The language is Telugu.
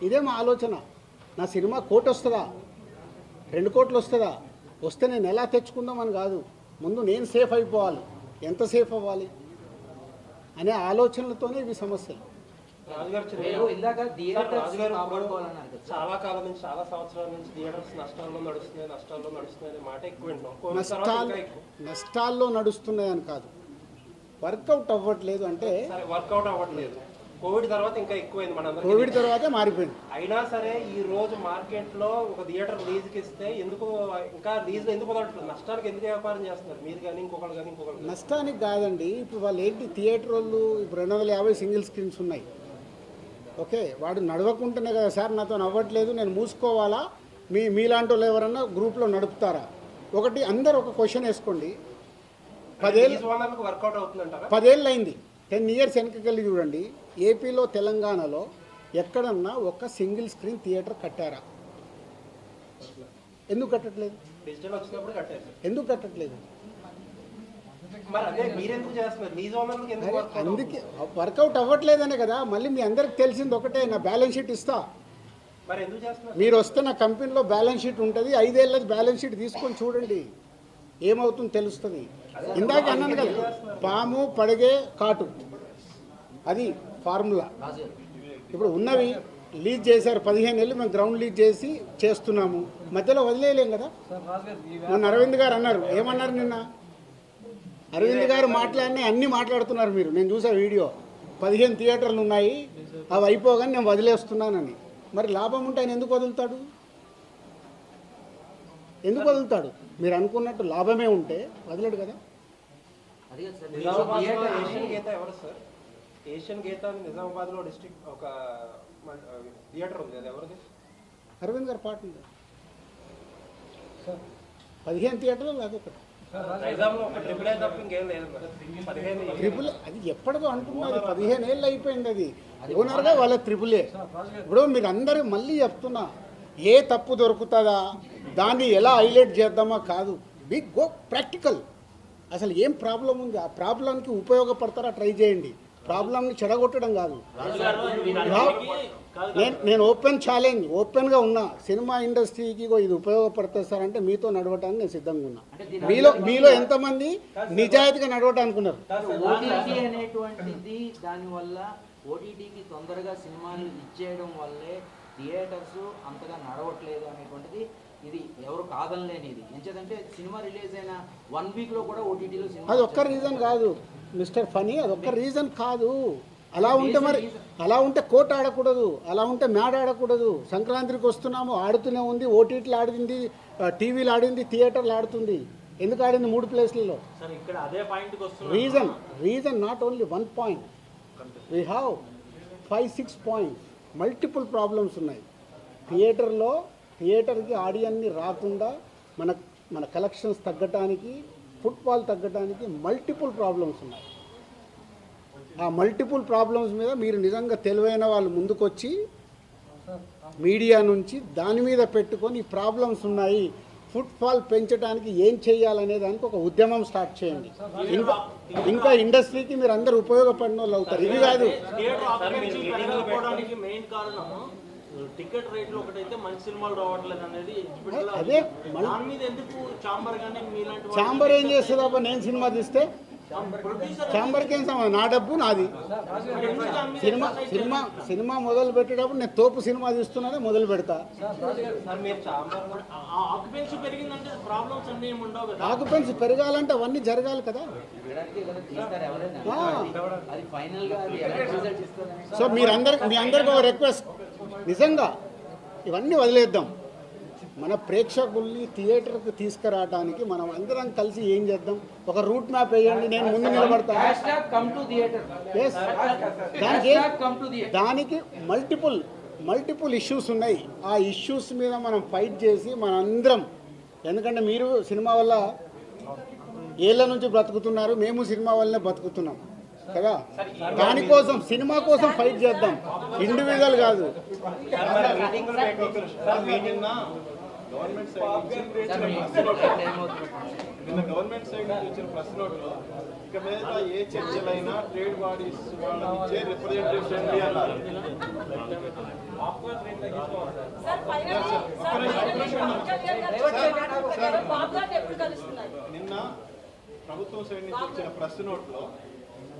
ఇదే మా ఆలోచన. నా సినిమా 1 కోటి వస్తుందా, 2 కోట్లు వస్తుందా, వస్తే నేను ఎలా తెచ్చుకుందామని కాదు, ముందు నేను సేఫ్ అయిపోవాలి. ఎంత సేఫ్ అవ్వాలి అనే ఆలోచనలతోనే ఇవి సమస్యలు. చాలా కాలం నుంచి, చాలా సంవత్సరాల నుంచి థియేటర్స్ నష్టాల్లో నడుస్తున్నాయి మాట ఎక్కువ. నష్టాల్లో నడుస్తున్నాయని కాదు, వర్కౌట్ అవ్వట్లేదు. అంటే వర్కౌట్ అవ్వట్లేదు. కోవిడ్ తర్వాత ఇంకా ఎక్కువైంది. మన కోవిడ్ తర్వాతే మారిపోయింది. అయినా సరే ఈ రోజు మార్కెట్ లో ఒక థియేటర్ లీజ్కి ఇస్తే ఎందుకు ఇంకా లీజ్ ఎందుకు వదలట్లేదు? నష్టానికి ఎందుకు వ్యాపారం చేస్తున్నారు మీరు కానీ ఇంకొకరు కానీ ఇంకొకరు? నష్టానికి కాదండి. ఇప్పుడు వాళ్ళు ఏంటి, థియేటర్ వాళ్ళు ఇప్పుడు 250 సింగిల్ స్క్రీన్స్ ఉన్నాయి. ఓకే, వాడు నడవకుంటేనే కదా సార్ నాతో అవ్వట్లేదు, నేను మూసుకోవాలా, మీలాంటి వాళ్ళు ఎవరన్నా గ్రూప్లో నడుపుతారా? ఒకటి అందరు ఒక క్వశ్చన్ వేసుకోండి. 10 ఏళ్ళు అయింది, 10 ఇయర్స్ వెనకకెళ్ళి చూడండి. ఏపీలో తెలంగాణలో ఎక్కడన్నా ఒక సింగిల్ స్క్రీన్ థియేటర్ కట్టారా? ఎందుకు కట్టట్లేదు? డిజిటల్ వచ్చినప్పుడు కట్టారు. ఎందుకు కట్టట్లేదు? అందుకే వర్కౌట్ అవ్వట్లేదనే కదా. మళ్ళీ మీ అందరికి తెలిసింది ఒకటే, నా బ్యాలెన్స్ షీట్ ఇస్తా, మీరు వస్తే నా కంపెనీలో బ్యాలెన్స్ షీట్ ఉంటుంది, 5 ఏళ్ళది బ్యాలెన్స్ షీట్ తీసుకొని చూడండి, ఏమవుతుందో తెలుస్తుంది. ఇందాక అన్నాను కదా, పాము పడగే కాటు, అది ఫార్ములా. ఇప్పుడు ఉన్నవి లీజ్ చేశారు 15 ఏళ్ళు, మేము గ్రౌండ్ లీజ్ చేసి చేస్తున్నాము, మధ్యలో వదిలేయలేం కదా. మొన్న అరవింద్ గారు అన్నారు, ఏమన్నారు నిన్న? అరవింద్ గారు మాట్లాడినా అన్నీ మాట్లాడుతున్నారు మీరు, నేను చూసా వీడియో. 15 థియేటర్లు ఉన్నాయి, అవి అయిపోగానే నేను వదిలేస్తున్నానని. మరి లాభం ఉంటే ఆయన ఎందుకు వదులుతాడు? ఎందుకు వదులుతాడు? మీరు అనుకున్నట్టు లాభమే ఉంటే వదిలేడు కదా. ఏషియన్ గీత నిజామాబాద్ లో డిస్ట్రిక్ట్ ఒక థియేటర్ ఉంది, అది ఎవరిది? అరవింద్ గారు పాట ఉంది. 15 థియేటర్లు అదొకటి. ట్రిపుల్ అది ఎప్పటిదో అంటున్నారు, 15 ఏళ్ళు అయిపోయింది. అది ఓనర్గా వాళ్ళ ట్రిపులే. ఇప్పుడు మీరు అందరూ మళ్ళీ చెప్తున్నా, ఏ తప్పు దొరుకుతుందా, దాన్ని ఎలా హైలైట్ చేద్దామా కాదు, బిగ్ గో ప్రాక్టికల్. అసలు ఏం ప్రాబ్లం ఉంది, ఆ ప్రాబ్లంకి ఉపయోగపడతారా ట్రై చేయండి, ప్రాబ్లంని చెడగొట్టడం కాదు. నేను ఓపెన్ ఛాలెంజ్, ఓపెన్గా ఉన్నా, సినిమా ఇండస్ట్రీకి ఇది ఉపయోగపడుతుంది సార్ అంటే మీతో నడవటానికి నేను సిద్ధంగా ఉన్నా. మీలో ఎంతమంది నిజాయితీగా నడవటానికి ఉన్నారు? ఓటీటీ అనేటువంటిది దానివల్ల ఓటీటీకి తొందరగా సినిమాలు ఇచ్చేయడం వల్లే థియేటర్స్ అంతగా నడవట్లేదు అనేటువంటిది ఇది ఎవరు కాదనలేనిది. ఎంచేదంటే సినిమా రిలీజ్ అయిన 1 వీక్లో కూడా ఓటీటీలో సినిమా, అది ఒక్క రీజన్ కాదు మిస్టర్ ఫనీ, అది ఒక్క రీజన్ కాదు. అలా ఉంటే మరి అలా ఉంటే కోట్ ఆడకూడదు, అలా ఉంటే మ్యాడ్ ఆడకూడదు. సంక్రాంతికి వస్తున్నాము, ఆడుతూనే ఉంది, ఓటీటీలు ఆడింది, టీవీలు ఆడింది, థియేటర్లు ఆడుతుంది. ఎందుకు ఆడింది 3 ప్లేస్లలో? Reason not only 1 point, we have 5-6 points. Multiple problems ఉన్నాయి. థియేటర్కి ఆడియన్ని రాకుండా మన కలెక్షన్స్ తగ్గటానికి, ఫుట్ఫాల్ తగ్గటానికి మల్టిపుల్ ప్రాబ్లమ్స్ ఉన్నాయి. ఆ మల్టిపుల్ ప్రాబ్లమ్స్ మీద మీరు నిజంగా తెలివైన వాళ్ళు ముందుకొచ్చి మీడియా నుంచి దాని మీద పెట్టుకొని ఈ ప్రాబ్లమ్స్ ఉన్నాయి, ఫుట్ఫాల్ పెంచడానికి ఏం చేయాలనే దానికి ఒక ఉద్యమం స్టార్ట్ చేయండి. ఇంకా ఇండస్ట్రీకి మీరు అందరూ ఉపయోగపడిన వాళ్ళు అవుతారు. ఇది కాదు, టికెట్ రేట్లు ఒకటైతే మంచి సినిమాలు రావట్లేదు అనేది. అదే ఛాంబర్ ఏం చేస్తుంది అబ్బా, నేను సినిమా తీస్తే ఛాంబర్కి ఏం సంబంధం, నా డబ్బు నాది. సినిమా మొదలు పెట్టేటప్పుడు నేను తోపు సినిమా తీస్తున్నానే మొదలు పెడతా. ఆక్యుపెన్సీ పెరగాలంటే అవన్నీ జరగాలి కదా. సో మీ అందరికి ఒక రిక్వెస్ట్, నిజంగా ఇవన్నీ వదిలేద్దాం. మన ప్రేక్షకుల్ని థియేటర్కి తీసుకురావడానికి మనం అందరం కలిసి ఏం చేద్దాం, ఒక రూట్ మ్యాప్ వేయండి, నేను ముందు నిలబడతాను. దానికి మల్టిపుల్ ఇష్యూస్ ఉన్నాయి. ఆ ఇష్యూస్ మీద మనం ఫైట్ చేసి మనందరం, ఎందుకంటే మీరు సినిమా వల్ల ఏళ్ళ నుంచి బ్రతుకుతున్నారు, మేము సినిమా వల్లనే బతుకుతున్నాం కదా. దానికోసం సినిమా కోసం ఫైట్ చేద్దాం, ఇండివిజువల్ కాదు. గవర్నమెంట్ సైడ్ నుంచి వచ్చిన ప్రెస్ నోట్లో ఇక మీద ఏ చర్చలైనా ట్రేడ్ బాడీస్ వాళ్ళ రిప్రజెంటేషన్ అన్నారు. తగ్గించుకోవాలి సార్. సార్ ఫైనల్లీ బాబు గారిని ఎప్పుడు కలుస్తున్నారు? నిన్న ప్రభుత్వం సైడ్ నుంచి వచ్చిన ప్రెస్ నోట్లో